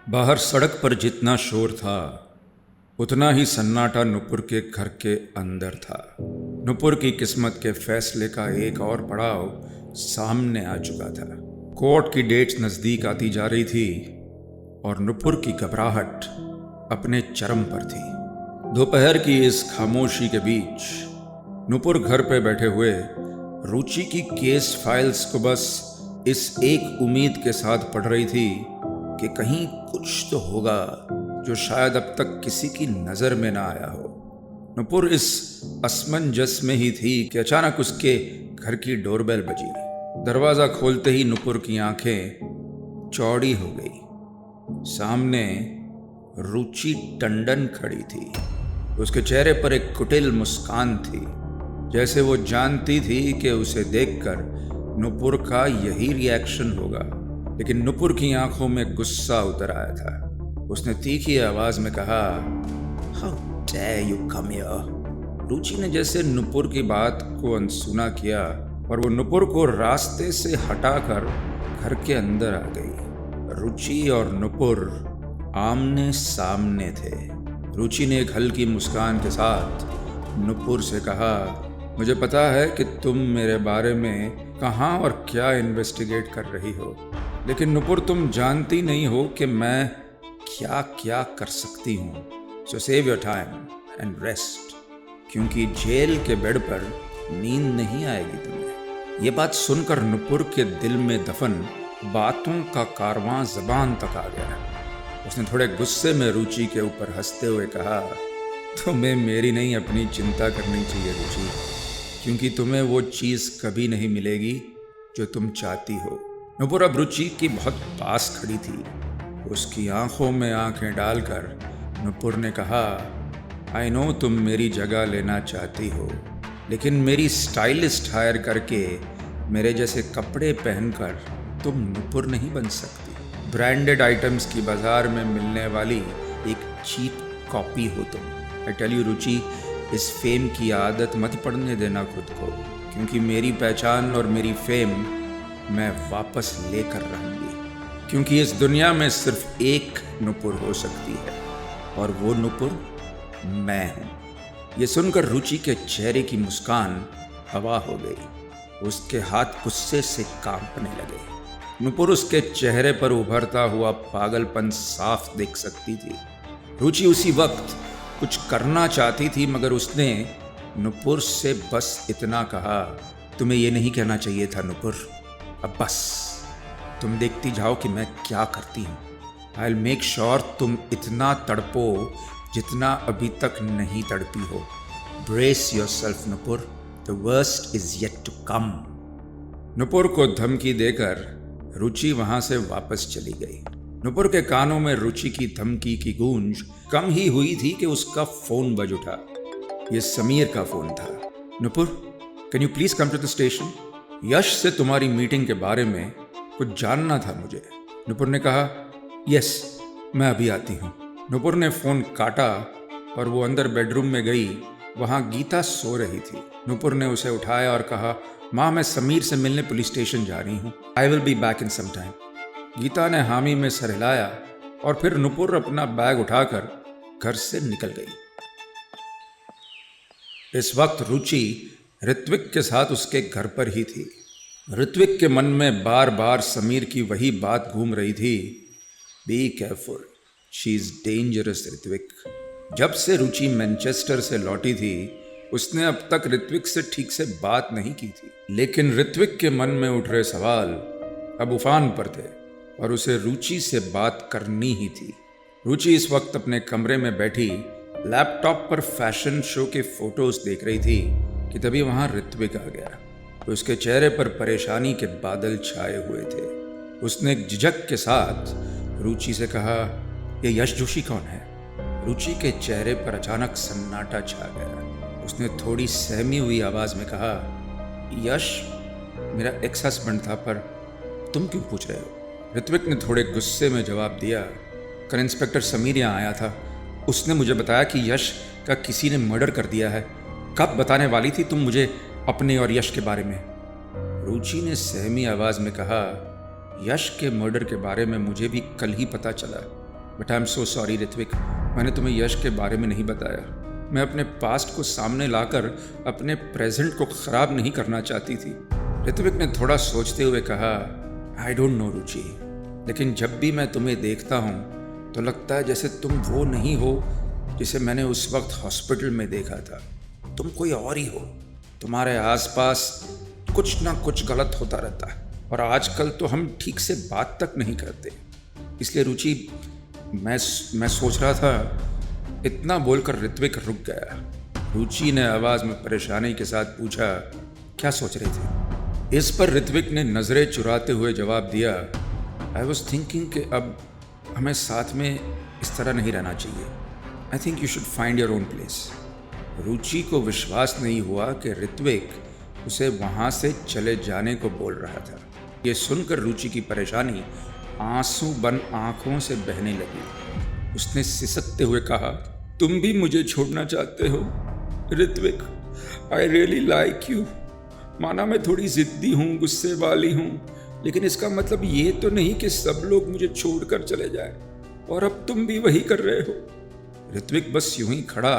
बाहर सड़क पर जितना शोर था उतना ही सन्नाटा नुपुर के घर के अंदर था। नुपुर की किस्मत के फैसले का एक और पड़ाव सामने आ चुका था। कोर्ट की डेट्स नज़दीक आती जा रही थी और नुपुर की घबराहट अपने चरम पर थी। दोपहर की इस खामोशी के बीच नुपुर घर पे बैठे हुए रुचि की केस फाइल्स को बस इस एक उम्मीद के साथ पढ़ रही थी कि कहीं कुछ तो होगा जो शायद अब तक किसी की नज़र में ना आया हो। नुपुर इस असमंजस में ही थी कि अचानक उसके घर की डोरबेल बजी। दरवाज़ा खोलते ही नुपुर की आंखें चौड़ी हो गई। सामने रुचि टंडन खड़ी थी। उसके चेहरे पर एक कुटिल मुस्कान थी, जैसे वो जानती थी कि उसे देखकर नुपुर का यही रिएक्शन होगा। लेकिन नुपुर की आंखों में गुस्सा उतर आया था। उसने तीखी आवाज में कहा, How dare you come here? रुचि ने जैसे नुपुर की बात को अनसुना किया और वो नुपुर को रास्ते से हटाकर घर के अंदर आ गई। रुचि और नुपुर आमने सामने थे। रुचि ने एक हल्की मुस्कान के साथ नुपुर से कहा, मुझे पता है कि तुम मेरे बारे में कहाँ और क्या इन्वेस्टिगेट कर रही हो, लेकिन नुपुर तुम जानती नहीं हो कि मैं क्या क्या कर सकती हूँ। सो save your time and rest, क्योंकि जेल के बेड पर नींद नहीं आएगी तुम्हें। ये बात सुनकर नुपुर के दिल में दफन बातों का कारवां ज़बान तक आ गया। उसने थोड़े गुस्से में रुचि के ऊपर हंसते हुए कहा, तुम्हें मेरी नहीं अपनी चिंता करनी चाहिए रुचि, क्योंकि तुम्हें वो चीज़ कभी नहीं मिलेगी जो तुम चाहती हो। नुपुर अब रुचि की बहुत पास खड़ी थी। उसकी आंखों में आंखें डालकर नुपुर ने कहा, आई नो तुम मेरी जगह लेना चाहती हो, लेकिन मेरी स्टाइलिस्ट हायर करके मेरे जैसे कपड़े पहनकर तुम नुपुर नहीं बन सकती। ब्रांडेड आइटम्स की बाजार में मिलने वाली एक चीप कॉपी हो तुम। आई टेल यू रुचि, इस फेम की आदत मत पड़ने देना खुद को, क्योंकि मेरी पहचान और मेरी फेम मैं वापस लेकर रहूंगी। क्योंकि इस दुनिया में सिर्फ एक नुपुर हो सकती है और वो नुपुर मैं हूँ। ये सुनकर रुचि के चेहरे की मुस्कान हवा हो गई। उसके हाथ गुस्से से कांपने लगे। नुपुर उसके चेहरे पर उभरता हुआ पागलपन साफ देख सकती थी। रुचि उसी वक्त कुछ करना चाहती थी, मगर उसने नुपुर से बस इतना कहा, तुम्हें ये नहीं कहना चाहिए था नुपुर। अब बस तुम देखती जाओ कि मैं क्या करती हूँ। आई विल मेक श्योर तुम इतना तड़पो जितना अभी तक नहीं तड़पी हो। Brace yourself Nupur, the worst is yet to come. Nupur को धमकी देकर रुचि वहां से वापस चली गई। नुपुर के कानों में रुचि की धमकी की गूंज कम ही हुई थी कि उसका फोन बज उठा। ये समीर का फोन था। Nupur, can you please come to the station? Yash से तुम्हारी मीटिंग के बारे में कुछ जानना था मुझे। नुपुर ने कहा, यस मैं अभी आती हूँ। नुपुर ने फ़ोन काटा और वो अंदर बेडरूम में गई। वहाँ गीता सो रही थी। नुपुर ने उसे उठाया और कहा, माँ मैं समीर से मिलने पुलिस स्टेशन जा रही हूँ। I will be back in some time. Geeta ने हामी में सर हिलाया और फिर नुपुर अपना बैग उठाकर घर से निकल गई। इस वक्त रुचि ऋत्विक के साथ उसके घर पर ही थी। ऋत्विक के मन में बार बार समीर की वही बात घूम रही थी, be careful, she is dangerous Ritwik. जब से रुचि मैनचेस्टर से लौटी थी उसने अब तक ऋत्विक से ठीक से बात नहीं की थी, लेकिन ऋत्विक के मन में उठ रहे सवाल अब उफान पर थे और उसे रुचि से बात करनी ही थी। रुचि इस वक्त अपने कमरे में बैठी लैपटॉप पर फैशन शो के फोटोज देख रही थी कि तभी वहां ऋत्विक आ गया। उसके चेहरे पर परेशानी के बादल छाए हुए थे। उसने एक झिझक के साथ रुचि से कहा, यह यश जोशी कौन है? रुचि के चेहरे पर अचानक सन्नाटा छा गया। उसने थोड़ी सहमी हुई आवाज में कहा, यश मेरा एक्स हस्बैंड था, पर तुम क्यों पूछ रहे हो? ऋत्विक ने थोड़े गुस्से में जवाब दिया, कल इंस्पेक्टर समीर यहाँ आया था। उसने मुझे बताया कि यश का किसी ने मर्डर कर दिया है। कब बताने वाली थी तुम मुझे अपने और यश के बारे में? रुचि ने सहमी आवाज में कहा, यश के मर्डर के बारे में मुझे भी कल ही पता चला, but I am so sorry Ritwik, मैंने तुम्हें यश के बारे में नहीं बताया। मैं अपने पास्ट को सामने लाकर अपने प्रेजेंट को ख़राब नहीं करना चाहती थी। ऋत्विक ने थोड़ा सोचते हुए कहा, आई डोंट नो रुचि, लेकिन जब भी मैं तुम्हें देखता हूँ तो लगता है जैसे तुम वो नहीं हो जिसे मैंने उस वक्त हॉस्पिटल में देखा था। तुम कोई और ही हो। तुम्हारे आसपास कुछ ना कुछ गलत होता रहता है और आजकल तो हम ठीक से बात तक नहीं करते। इसलिए रुचि, मैं सोच रहा था। इतना बोलकर ऋत्विक रुक गया। रुचि ने आवाज़ में परेशानी के साथ पूछा, क्या सोच रहे थे? इस पर ऋत्विक ने नज़रें चुराते हुए जवाब दिया, आई वॉज थिंकिंग कि अब हमें साथ में इस तरह नहीं रहना चाहिए। I think you should find your own place. Ruchi को विश्वास नहीं हुआ कि ऋत्विक उसे वहाँ से चले जाने को बोल रहा था। ये सुनकर रुचि की परेशानी आंसू बन आंखों से बहने लगी। उसने सिसकते हुए कहा, तुम भी मुझे छोड़ना चाहते हो? Ritwik, I really like you. माना मैं थोड़ी जिद्दी हूँ, गुस्से वाली हूँ, लेकिन इसका मतलब ये तो नहीं कि सब लोग मुझे छोड़कर चले जाए। और अब तुम भी वही कर रहे हो। ऋत्विक बस यूं ही खड़ा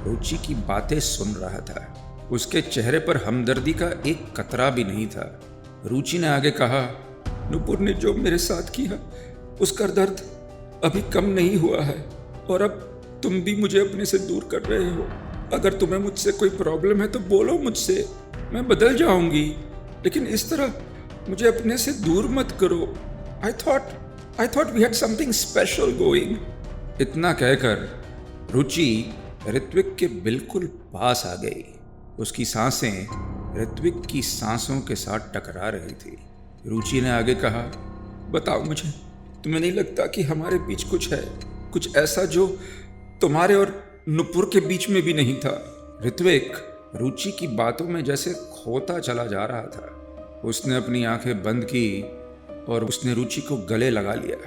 रुचि की बातें सुन रहा था। उसके चेहरे पर हमदर्दी का एक कतरा भी नहीं था। रुचि ने आगे कहा, नुपुर ने जो मेरे साथ किया उसका दर्द अभी कम नहीं हुआ है और अब तुम भी मुझे अपने से दूर कर रहे हो। अगर तुम्हें मुझसे कोई प्रॉब्लम है तो बोलो मुझसे, मैं बदल जाऊंगी, लेकिन इस तरह मुझे अपने से दूर मत करो। I thought we had something special going. इतना कहकर रुचि ऋत्विक के बिल्कुल पास आ गई। उसकी सांसें ऋत्विक की सांसों के साथ टकरा रही थी। रुचि ने आगे कहा, बताओ मुझे, तुम्हें नहीं लगता कि हमारे बीच कुछ है, कुछ ऐसा जो तुम्हारे और नुपुर के बीच में भी नहीं था? ऋत्विक रुचि की बातों में जैसे खोता चला जा रहा था। उसने अपनी आंखें बंद की और उसने रुचि को गले लगा लिया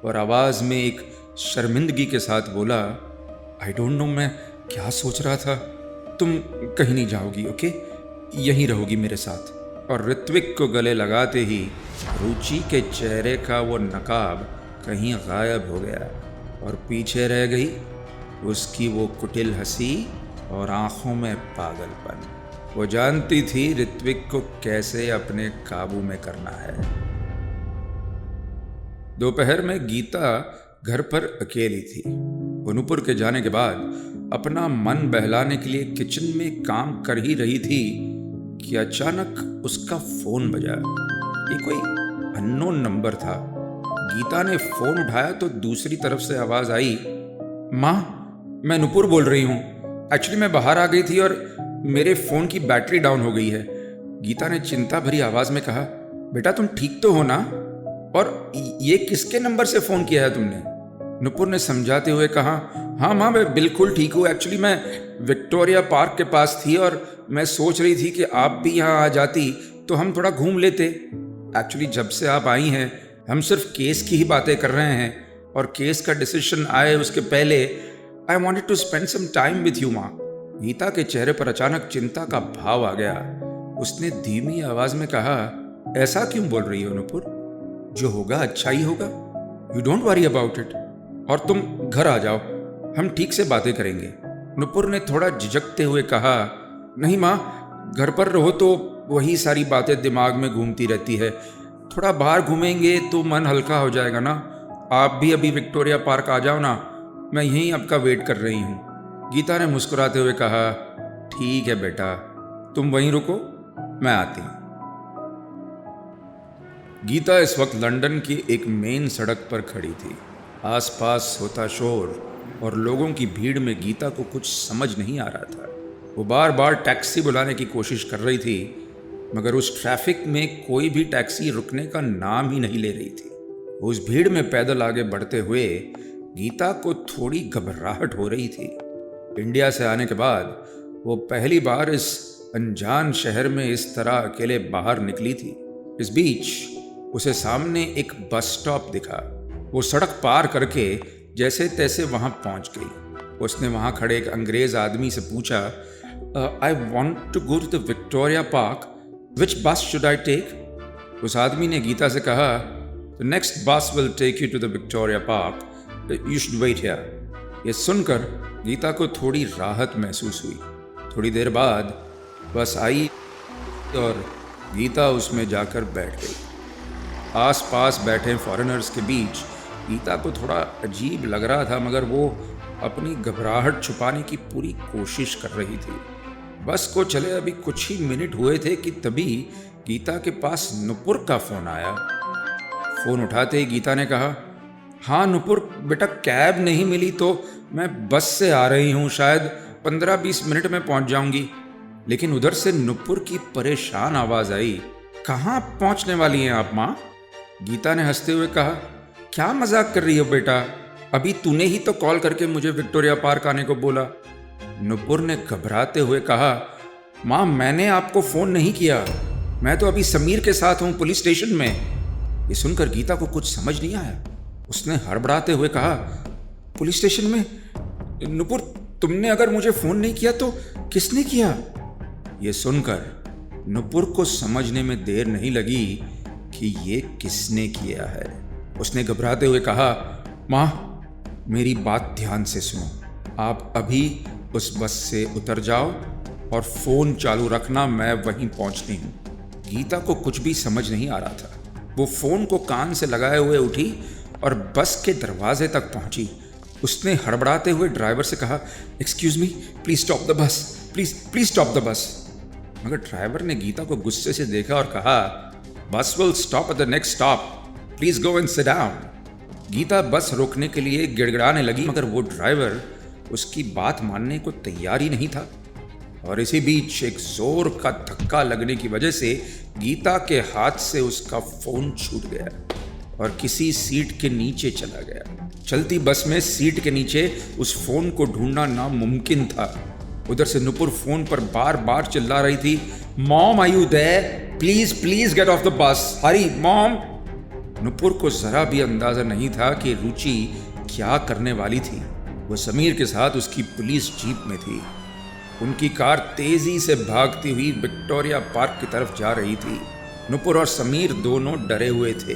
और आवाज में एक शर्मिंदगी के साथ बोला, आई डोंट नो मैं क्या सोच रहा था। तुम कहीं नहीं जाओगी, ओके? यहीं रहोगी मेरे साथ। और ऋत्विक को गले लगाते ही रुचि के चेहरे का वो नकाब कहीं गायब हो गया और पीछे रह गई उसकी वो कुटिल हंसी और आंखों में पागलपन। वो जानती थी ऋत्विक को कैसे अपने काबू में करना है। दोपहर में गीता घर पर अकेली थी। वो नुपुर के जाने के बाद अपना मन बहलाने के लिए किचन में काम कर ही रही थी कि अचानक उसका फोन बजा। ये कोई अननोन नंबर था। गीता ने फोन उठाया तो दूसरी तरफ से आवाज आई, माँ, मैं नुपुर बोल रही हूँ। एक्चुअली मैं बाहर आ गई थी और मेरे फोन की बैटरी डाउन हो गई है। गीता ने चिंता भरी आवाज में कहा, बेटा तुम ठीक तो हो ना? और ये किसके नंबर से फोन किया है तुमने? नुपुर ने समझाते हुए कहा, हाँ माँ, मैं बिल्कुल ठीक हूँ। एक्चुअली मैं विक्टोरिया पार्क के पास थी और मैं सोच रही थी कि आप भी यहाँ आ जाती तो हम थोड़ा घूम लेते। एक्चुअली जब से आप आई हैं हम सिर्फ केस की ही बातें कर रहे हैं और केस का डिसीजन आए उसके पहले I wanted to spend some time with you माँ। गीता के चेहरे पर अचानक चिंता का भाव आ गया। उसने धीमी आवाज में कहा, ऐसा क्यों बोल रही हो नुपुर? जो होगा अच्छा ही होगा। You don't worry about it. और तुम घर आ जाओ, हम ठीक से बातें करेंगे। नुपुर ने थोड़ा झिझकते हुए कहा, नहीं माँ, घर पर रहो तो वही सारी बातें दिमाग में घूमती रहती है। थोड़ा बाहर घूमेंगे तो मन हल्का हो जाएगा ना। आप भी अभी विक्टोरिया पार्क आ जाओ ना, मैं यहीं आपका वेट कर रही हूँ। गीता ने मुस्कुराते हुए कहा, ठीक है बेटा, तुम वहीं रुको, मैं आती हूँ। गीता इस वक्त लंदन की एक मेन सड़क पर खड़ी थी। आसपास होता शोर और लोगों की भीड़ में गीता को कुछ समझ नहीं आ रहा था। वो बार बार टैक्सी बुलाने की कोशिश कर रही थी, मगर उस ट्रैफिक में कोई भी टैक्सी रुकने का नाम ही नहीं ले रही थी। उस भीड़ में पैदल आगे बढ़ते हुए गीता को थोड़ी घबराहट हो रही थी। इंडिया से आने के बाद वो पहली बार इस अनजान शहर में इस तरह अकेले बाहर निकली थी। इस बीच उसे सामने एक बस स्टॉप दिखा। वो सड़क पार करके जैसे तैसे वहां पहुंच गई। उसने वहां खड़े एक अंग्रेज आदमी से पूछा, I want to go to the Victoria Park, which bus should I take? उस आदमी ने गीता से कहा, the next bus will take you to the Victoria Park you should wait here. ये सुनकर गीता को थोड़ी राहत महसूस हुई। थोड़ी देर बाद बस आई और गीता उसमें जाकर बैठ गई। आसपास बैठे फॉरेनर्स के बीच गीता को थोड़ा अजीब लग रहा था, मगर वो अपनी घबराहट छुपाने की पूरी कोशिश कर रही थी। बस को चले अभी कुछ ही मिनट हुए थे कि तभी गीता के पास नुपुर का फ़ोन आया। फ़ोन उठाते ही गीता ने कहा, हाँ नुपुर बेटा, कैब नहीं मिली तो मैं बस से आ रही हूँ, शायद 15-20 मिनट में पहुँच जाऊँगी। लेकिन उधर से नुपुर की परेशान आवाज़ आई, कहाँ पहुँचने वाली हैं आप माँ? गीता ने हंसते हुए कहा, क्या मजाक कर रही हो बेटा, अभी तूने ही तो कॉल करके मुझे विक्टोरिया पार्क आने को बोला। नुपुर ने घबराते हुए कहा, माँ मैंने आपको फ़ोन नहीं किया, मैं तो अभी समीर के साथ हूँ पुलिस स्टेशन में। ये सुनकर गीता को कुछ समझ नहीं आया। उसने हड़बड़ाते हुए कहा, पुलिस स्टेशन में? नुपुर तुमने अगर मुझे फ़ोन नहीं किया तो किसने किया? ये सुनकर नुपुर को समझने में देर नहीं लगी कि ये किसने किया है। उसने घबराते हुए कहा, माँ मेरी बात ध्यान से सुनो, आप अभी उस बस से उतर जाओ और फ़ोन चालू रखना, मैं वहीं पहुँचती हूँ। गीता को कुछ भी समझ नहीं आ रहा था। वो फ़ोन को कान से लगाए हुए उठी और बस के दरवाजे तक पहुँची। उसने हड़बड़ाते हुए ड्राइवर से कहा, excuse me, please stop the bus, please stop the bus. मगर ड्राइवर ने गीता को गुस्से से देखा और कहा, bus will stop at the next stop, please go and sit down. Geeta bus रोकने के लिए गिड़गिड़ाने लगी, मगर वो ड्राइवर उसकी बात मानने को तैयार ही नहीं था। और इसी बीच एक जोर का धक्का लगने की वजह से गीता के हाथ से उसका फोन छूट गया और किसी सीट के नीचे चला गया। चलती बस में सीट के नीचे उस फोन को ढूंढना नामुमकिन था। उधर से नुपुर फोन पर बार बार चिल्ला रही थी, mom are you there, please get off the bus, hurry mom. Nupur को जरा भी अंदाजा नहीं था कि रुचि क्या करने वाली थी। वो समीर के साथ उसकी पुलिस जीप में थी। उनकी कार तेजी से भागती हुई विक्टोरिया पार्क की तरफ जा रही थी। नुपुर और समीर दोनों डरे हुए थे।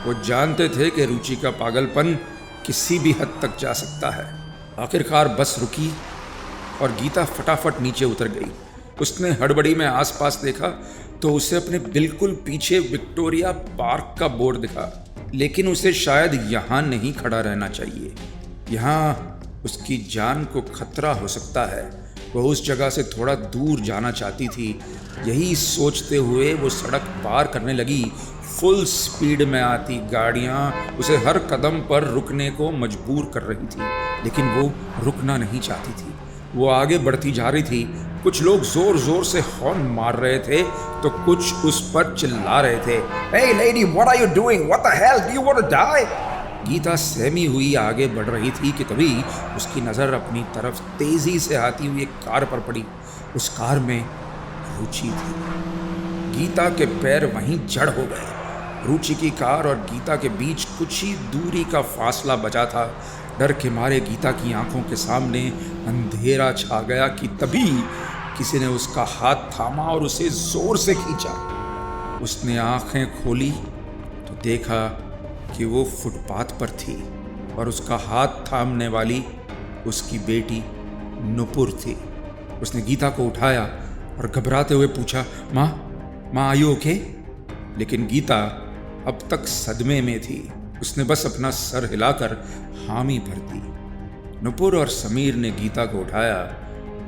वो जानते थे कि रुचि का पागलपन किसी भी हद तक जा सकता है। आखिरकार बस रुकी और गीता फटाफट नीचे उतर गई। उसने हड़बड़ी में आसपास देखा तो उसे अपने बिल्कुल पीछे विक्टोरिया पार्क का बोर्ड दिखा, लेकिन उसे शायद यहाँ नहीं खड़ा रहना चाहिए। यहाँ उसकी जान को खतरा हो सकता है। वह उस जगह से थोड़ा दूर जाना चाहती थी। यही सोचते हुए वो सड़क पार करने लगी। फुल स्पीड में आती गाड़ियाँ उसे हर कदम पर रुकने को मजबूर कर रही थी, लेकिन वो रुकना नहीं चाहती थी। वो आगे बढ़ती जा रही थी। कुछ लोग जोर जोर से हॉर्न मार रहे थे तो कुछ उस पर चिल्ला रहे थे, Hey lady, what are you doing? What the hell? Do you want to die? Gita सहमी हुई आगे बढ़ रही थी कि तभी उसकी नज़र अपनी तरफ तेजी से आती हुई एक कार पर पड़ी। उस कार में रुचि थी। गीता के पैर वहीं जड़ हो गए। रुचि की कार और गीता के बीच कुछ ही दूरी का फासला बचा था। डर के मारे गीता की आंखों के सामने अंधेरा छा गया कि तभी किसी ने उसका हाथ थामा और उसे जोर से खींचा। उसने आंखें खोली तो देखा कि वो फुटपाथ पर थी और उसका हाथ थामने वाली उसकी बेटी नुपुर थी। उसने गीता को उठाया और घबराते हुए पूछा, माँ आर यू ओके? लेकिन गीता अब तक सदमे में थी। उसने बस अपना सर हिलाकर हामी भर दी। नुपुर और समीर ने गीता को उठाया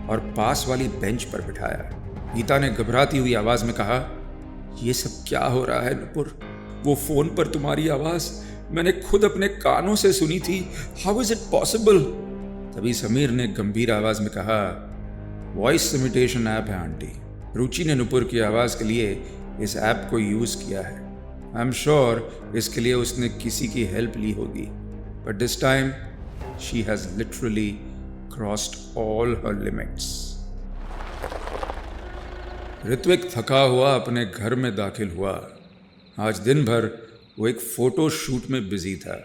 और पास वाली बेंच पर बिठाया। गीता ने घबराती हुई आवाज में कहा, ये सब क्या हो रहा है नुपुर? वो फोन पर तुम्हारी आवाज मैंने खुद अपने कानों से सुनी थी। How is it possible? तभी समीर ने गंभीर आवाज में कहा, वॉइस इमिटेशन ऐप है आंटी। रुचि ने नुपुर की आवाज के लिए इस ऐप को यूज किया है। आई एम श्योर इसके लिए उसने किसी की हेल्प ली होगी, but this time she has literally crossed all her limits. Ritwik थका हुआ अपने घर में दाखिल हुआ। आज दिन भर वो एक फ़ोटो शूट में बिजी था,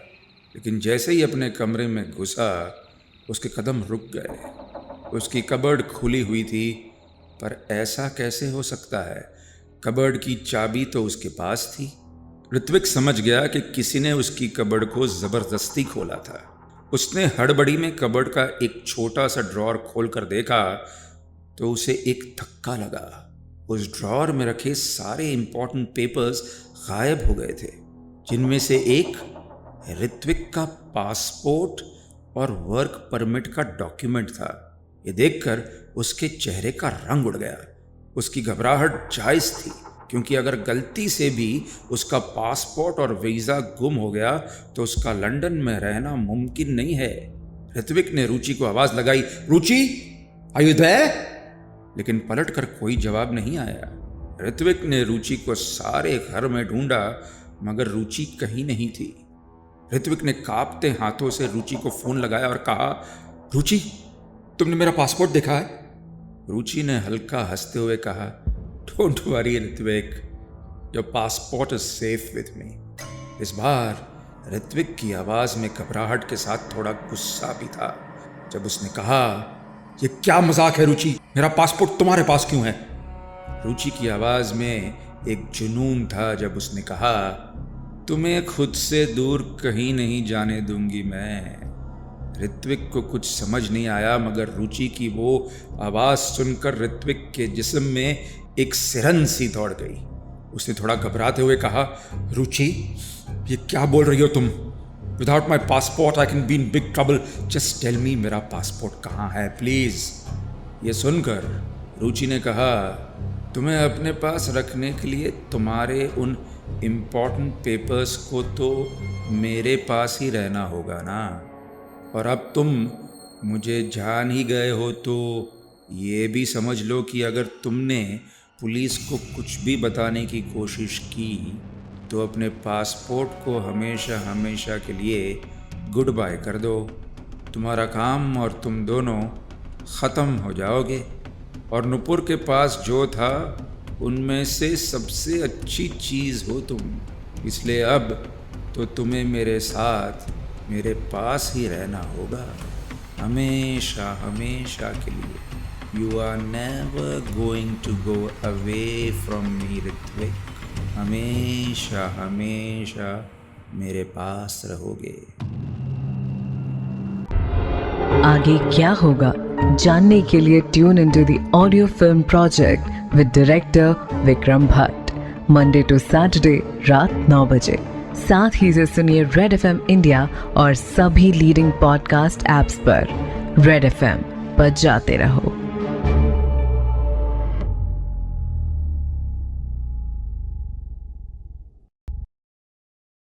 लेकिन जैसे ही अपने कमरे में घुसा उसके कदम रुक गए। उसकी कबर्ड खुली हुई थी, पर ऐसा कैसे हो सकता है? कबर्ड की चाबी तो उसके पास थी। ऋत्विक समझ गया कि किसी ने उसकी कबर्ड को ज़बरदस्ती खोला था। उसने हड़बड़ी में कबर्ड का एक छोटा सा ड्रॉर खोलकर देखा तो उसे एक धक्का लगा। उस ड्रॉर में रखे सारे इंपॉर्टेंट पेपर्स गायब हो गए थे, जिनमें से एक ऋत्विक का पासपोर्ट और वर्क परमिट का डॉक्यूमेंट था। ये देखकर उसके चेहरे का रंग उड़ गया। उसकी घबराहट जायज थी, क्योंकि अगर गलती से भी उसका पासपोर्ट और वीज़ा गुम हो गया तो उसका लंदन में रहना मुमकिन नहीं है। ऋत्विक ने रुचि को आवाज़ लगाई, रुचि, आर यू देयर? लेकिन पलटकर कोई जवाब नहीं आया। ऋत्विक ने रुचि को सारे घर में ढूंढा, मगर रुचि कहीं नहीं थी। ऋत्विक ने कांपते हाथों से रुचि को फोन लगाया और कहा, रुचि, तुमने मेरा पासपोर्ट देखा है? रुचि ने हल्का हंसते हुए कहा, don't worry Ritwik, your passport is safe with me. इस बार ऋत्विक की आवाज में घबराहट के साथ थोड़ा गुस्सा भी था। जब उसने कहा, ये क्या मजाक है रुचि, मेरा पासपोर्ट तुम्हारे पास क्यों है? रुचि की आवाज में एक जुनून था जब उसने कहा, तुम्हें खुद से दूर कहीं नहीं जाने दूंगी मैं। ऋत्विक को कुछ समझ नहीं आया, मगर रुचि की वो आवाज सुनकर ऋत्विक के जिस्म में एक सिरन सी दौड़ गई। उसने थोड़ा घबराते हुए कहा, रुचि, ये क्या बोल रही हो तुम? Without my passport I can be in big trouble. Just tell me, मेरा पासपोर्ट कहाँ है प्लीज। ये सुनकर रुचि ने कहा, तुम्हें अपने पास रखने के लिए तुम्हारे उन इम्पॉर्टेंट पेपर्स को तो मेरे पास ही रहना होगा ना, और अब तुम मुझे जान ही गए हो तो ये भी समझ लो कि अगर तुमने पुलिस को कुछ भी बताने की कोशिश की तो अपने पासपोर्ट को हमेशा हमेशा के लिए गुड बाय कर दो। तुम्हारा काम और तुम दोनों ख़त्म हो जाओगे, और नुपुर के पास जो था उनमें से सबसे अच्छी चीज़ हो तुम। इसलिए अब तो तुम्हें मेरे साथ मेरे पास ही रहना होगा, हमेशा हमेशा के लिए। You are never going to go away from me, Ritwik. हमेशा हमेशा मेरे पास रहोगे। आगे क्या होगा जानने के लिए tune into the audio film project with director Vikram Bhatt, Monday to Saturday रात 9 बजे। साथ ही से सुनिए रेड एफएम इंडिया और सभी लीडिंग पॉडकास्ट ऐप्स पर। रेड एफएम पर जाते रहो।